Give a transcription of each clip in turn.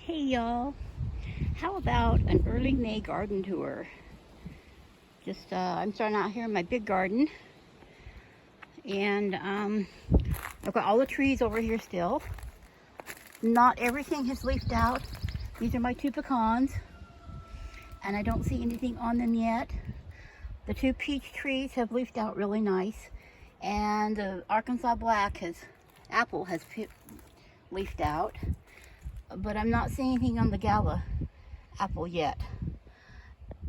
Hey y'all, how about an early May garden tour? I'm starting out here in my big garden, and I've got all the trees over here still. Not everything has leafed out. These are my two pecans, and I don't see anything on them yet. The two peach trees have leafed out really nice, and the Arkansas black apple has leafed out. But I'm not seeing anything on the Gala apple yet.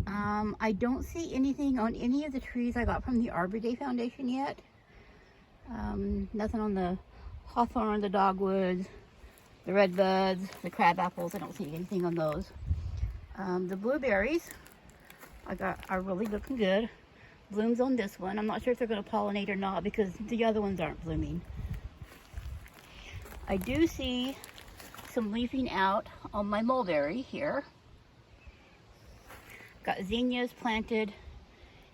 I don't see anything on any of the trees I got from the Arbor Day Foundation yet. Nothing on the hawthorn, the dogwoods, the redbuds, the crab apples. I don't see anything on those. The blueberries are really looking good. Blooms on this one. I'm not sure if they're going to pollinate or not because the other ones aren't blooming. I do see some leafing out on my mulberry here. Got zinnias planted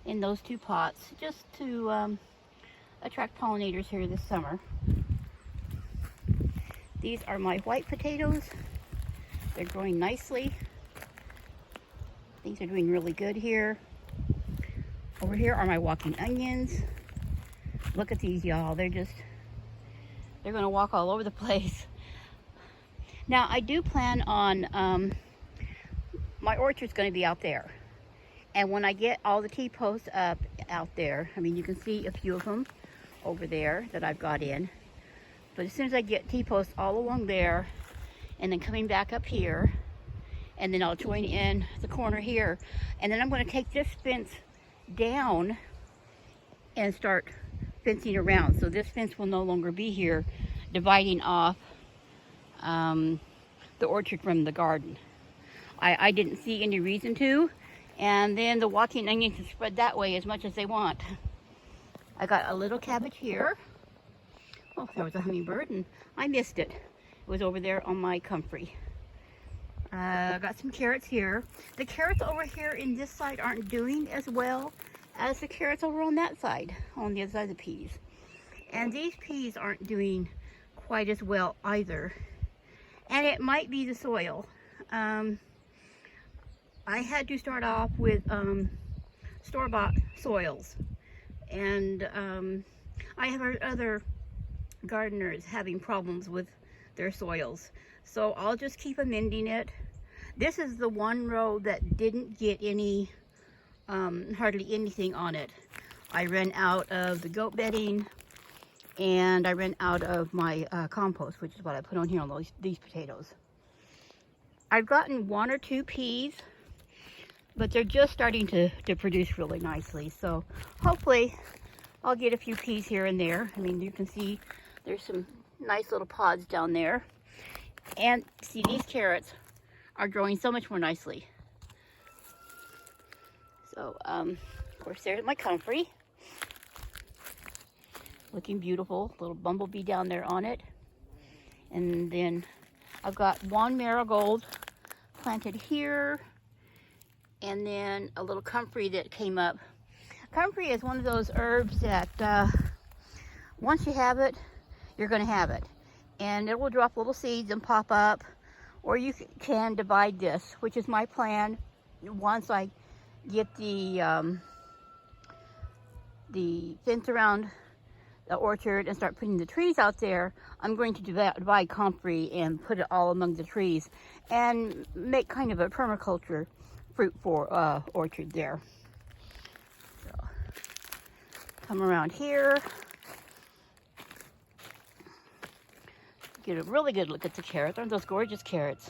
in those two pots just to attract pollinators here this summer. These are my white potatoes. They're growing nicely. Things are doing really good here. Over here are my walking onions. Look at these, y'all. They're gonna walk all over the place. Now, I do plan on, my orchard's going to be out there. And when I get all the T-posts up out there, I mean, you can see a few of them over there that I've got in. But as soon as I get T-posts all along there, and then coming back up here, and then I'll join in the corner here, and then I'm going to take this fence down and start fencing around. So this fence will no longer be here, dividing off the orchard from the garden. I didn't see any reason to, and then the walking onions can spread that way as much as they want. I got a little cabbage here. Oh, there was a hummingbird and I missed it. It was over there on my comfrey. I got some carrots here. The carrots over here in this side aren't doing as well as the carrots over on that side, on the other side of the peas. And these peas aren't doing quite as well either. And it might be the soil. I had to start off with store-bought soils. And I have heard other gardeners having problems with their soils. So I'll just keep amending it. This is the one row that didn't get any, hardly anything on it. I ran out of the goat bedding, and I ran out of my compost, which is what I put on here on these potatoes. I've gotten one or two peas, but they're just starting to produce really nicely. So hopefully I'll get a few peas here and there. I mean, you can see there's some nice little pods down there. And see, these carrots are growing so much more nicely. So, of course, there's my comfrey. Looking beautiful, little bumblebee down there on it. And then I've got one marigold planted here, and then a little comfrey that came up. Comfrey is one of those herbs that once you have it, you're going to have it. And it will drop little seeds and pop up, or you can divide this, which is my plan. Once I get the fence around the orchard and start putting the trees out there, I'm going to divide comfrey and put it all among the trees and make kind of a permaculture fruit for orchard there. So, come around here, get a really good look at the carrots. Aren't those gorgeous carrots?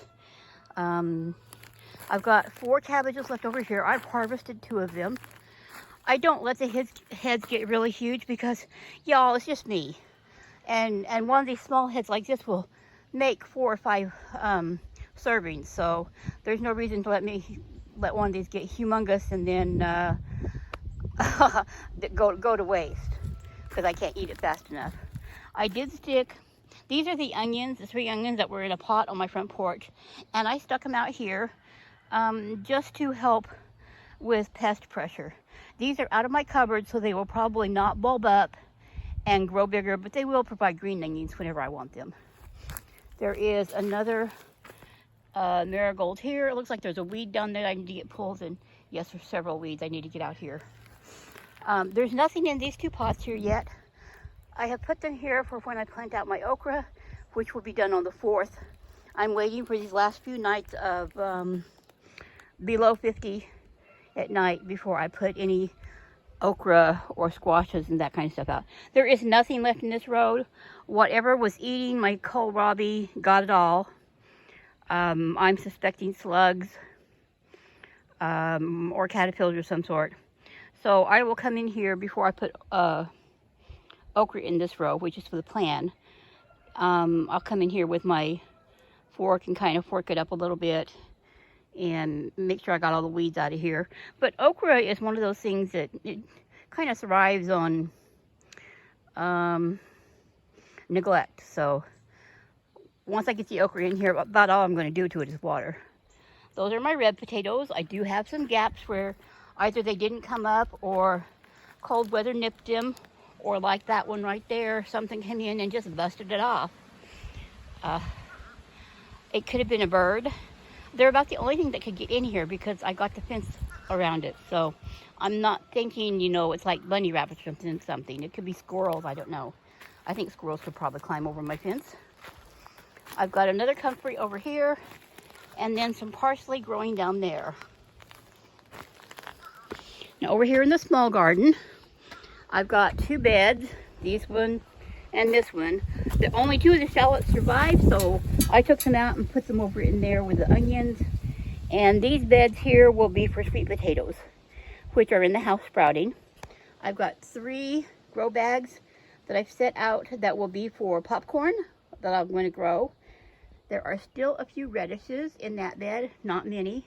I've got 4 cabbages left over here. I've harvested 2 of them. I don't let the heads get really huge because, y'all, it's just me. And one of these small heads like this will make 4 or 5 servings. So there's no reason to let one of these get humongous and then go to waste because I can't eat it fast enough. I did stick, these are the onions, the 3 onions that were in a pot on my front porch. And I stuck them out here just to help with pest pressure. These are out of my cupboard, so they will probably not bulb up and grow bigger, but they will provide green onions whenever I want them. There is another Marigold here. It looks like there's a weed down there that I need to get pulled, and yes, there's several weeds I need to get out here. There's nothing in these two pots here yet. I have put them here for when I plant out my okra, which will be done on the 4th. I'm waiting for these last few nights of below 50 at night before I put any okra or squashes and that kind of stuff out. There is nothing left in this road. Whatever was eating my kohlrabi got it all. I'm suspecting slugs or caterpillars of some sort. So I will come in here before I put okra in this row, which is for the plan. I'll come in here with my fork and kind of fork it up a little bit and make sure I got all the weeds out of here. But okra is one of those things that it kind of thrives on neglect. So once I get the okra in here, about all I'm going to do to it is water. Those are my red potatoes. I do have some gaps where either they didn't come up or cold weather nipped them, or like that one right there, something came in and just busted it off. It could have been a bird. They're about the only thing that could get in here because I got the fence around it. So I'm not thinking, you know, it's like bunny rabbits or something. It could be squirrels, I don't know. I think squirrels could probably climb over my fence. I've got another comfrey over here, and then some parsley growing down there. Now over here in the small garden, I've got 2 beds, this one and this one. The only 2 of the shallots survived, so I took them out and put them over in there with the onions. And these beds here will be for sweet potatoes, which are in the house sprouting. I've got 3 grow bags that I've set out that will be for popcorn that I'm going to grow. There are still a few radishes in that bed, not many,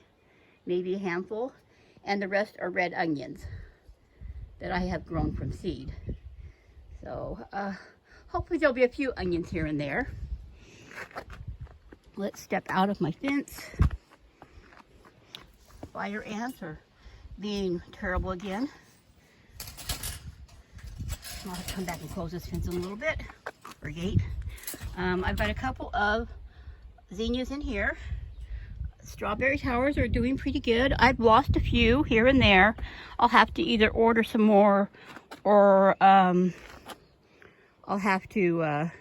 maybe a handful, and the rest are red onions that I have grown from seed. So hopefully there'll be a few onions here and there. Let's step out of my fence. Fire ants are being terrible again. I'll have to come back and close this fence in a little bit, or gate. I've got a couple of zinnias in here. Strawberry towers are doing pretty good. I've lost a few here and there. I'll have to either order some more, or I'll have to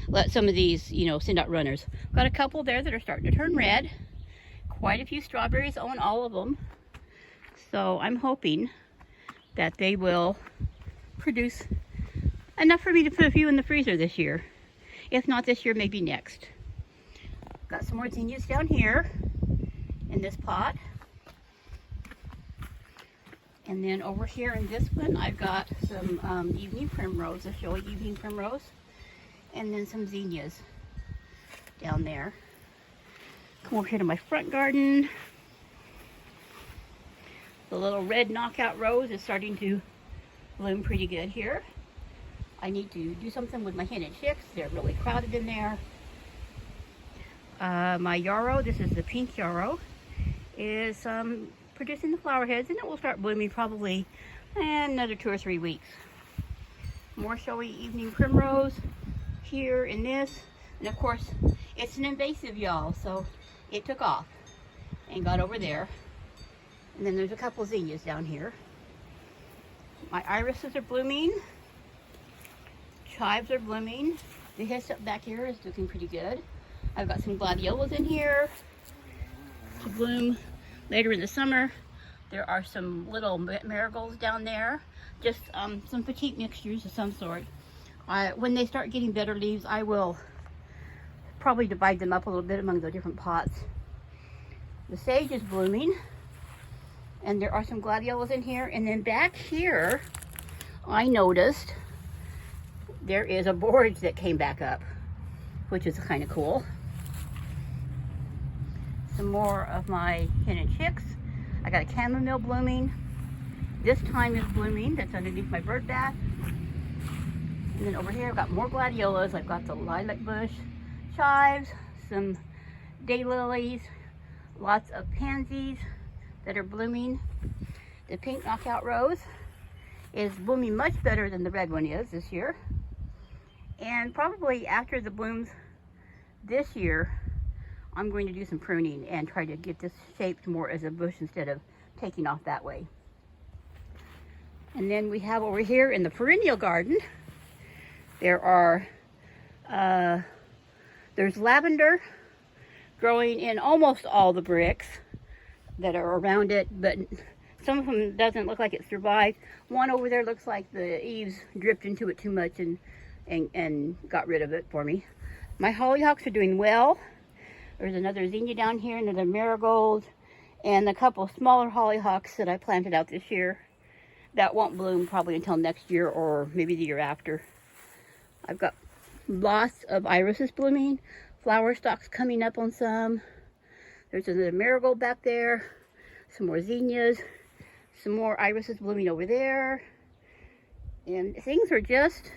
let some of these, you know, send out runners. Got a couple there that are starting to turn red. Quite a few strawberries on all of them. So I'm hoping that they will produce enough for me to put a few in the freezer this year. If not this year, maybe next. Got some more zinnias down here in this pot. And then over here in this one, I've got some evening primrose, a showy evening primrose. And then some zinnias down there. Come over here to my front garden. The little red knockout rose is starting to bloom pretty good here. I need to do something with my hen and chicks. They're really crowded in there. My yarrow, this is the pink yarrow, is producing the flower heads, and it will start blooming probably in another 2 or 3 weeks. More showy evening primrose here in this. And of course, it's an invasive, y'all, so it took off and got over there. And then there's a couple zinnias down here. My irises are blooming. Chives are blooming. The hyssop back here is looking pretty good. I've got some gladiolas in here to bloom later in the summer. There are some little marigolds down there. Just some petite mixtures of some sort. When they start getting better leaves, I will probably divide them up a little bit among the different pots. The sage is blooming. And there are some gladiolas in here. And then back here, I noticed there is a borage that came back up, which is kind of cool. Some more of my hen and chicks. I got a chamomile blooming. This time is blooming. That's underneath my bird bath. And then over here I've got more gladiolas. I've got the lilac bush, chives, some daylilies, lots of pansies that are blooming. The pink knockout rose is blooming much better than the red one is this year. And probably after the blooms this year, I'm going to do some pruning and try to get this shaped more as a bush instead of taking off that way. And then we have over here in the perennial garden, there's lavender growing in almost all the bricks that are around it, but some of them doesn't look like it survived. One over there looks like the eaves dripped into it too much and got rid of it for me. My hollyhocks are doing well. There's another zinnia down here, another marigold, and a couple of smaller hollyhocks that I planted out this year that won't bloom probably until next year or maybe the year after. I've got lots of irises blooming, flower stalks coming up on some. There's another marigold back there, some more zinnias, some more irises blooming over there. And things are just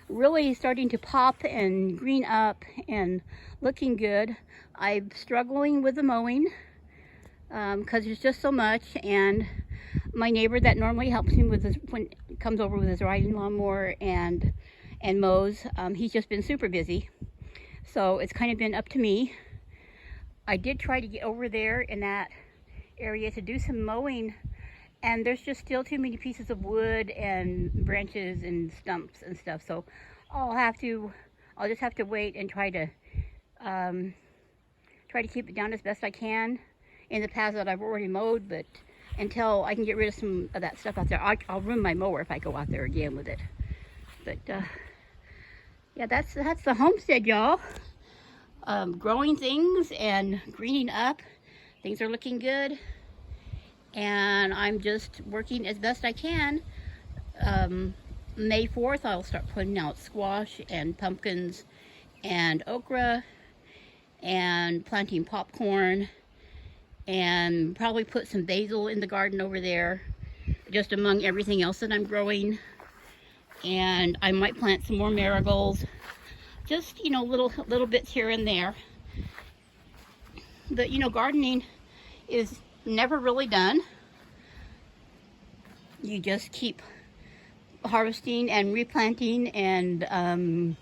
really starting to pop and green up and looking good. I'm struggling with the mowing because there's just so much, and my neighbor that normally helps me with this, when comes over with his riding lawnmower and mows, he's just been super busy, so it's kind of been up to me. I did try to get over there in that area to do some mowing, and there's just still too many pieces of wood and branches and stumps and stuff, so I'll just have to wait and try to keep it down as best I can in the paths that I've already mowed, but until I can get rid of some of that stuff out there, I'll ruin my mower if I go out there again with it. But yeah, that's the homestead, y'all. Growing things and greening up. Things are looking good, and I'm just working as best I can. May 4th, I'll start putting out squash and pumpkins and okra and planting popcorn, and probably put some basil in the garden over there, just among everything else that I'm growing. And I might plant some more marigolds, just, you know, little bits here and there. But, you know, gardening is never really done. You just keep harvesting and replanting and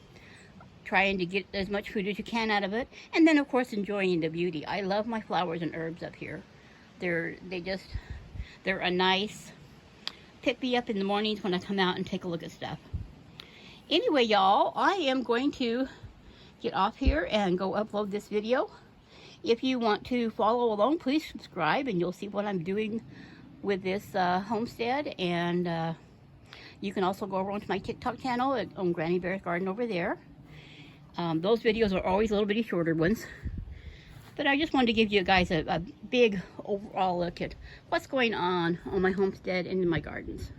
trying to get as much food as you can out of it, and then of course enjoying the beauty. I love my flowers and herbs up here. They're a nice pick me up in the mornings when I come out and take a look at stuff. Anyway, y'all, I am going to get off here and go upload this video. If you want to follow along, please subscribe and you'll see what I'm doing with this homestead. And you can also go over onto my TikTok channel on Granny Bear's Garden over there. Those videos are always a little bit shorter ones. But I just wanted to give you guys a big overall look at what's going on my homestead and in my gardens.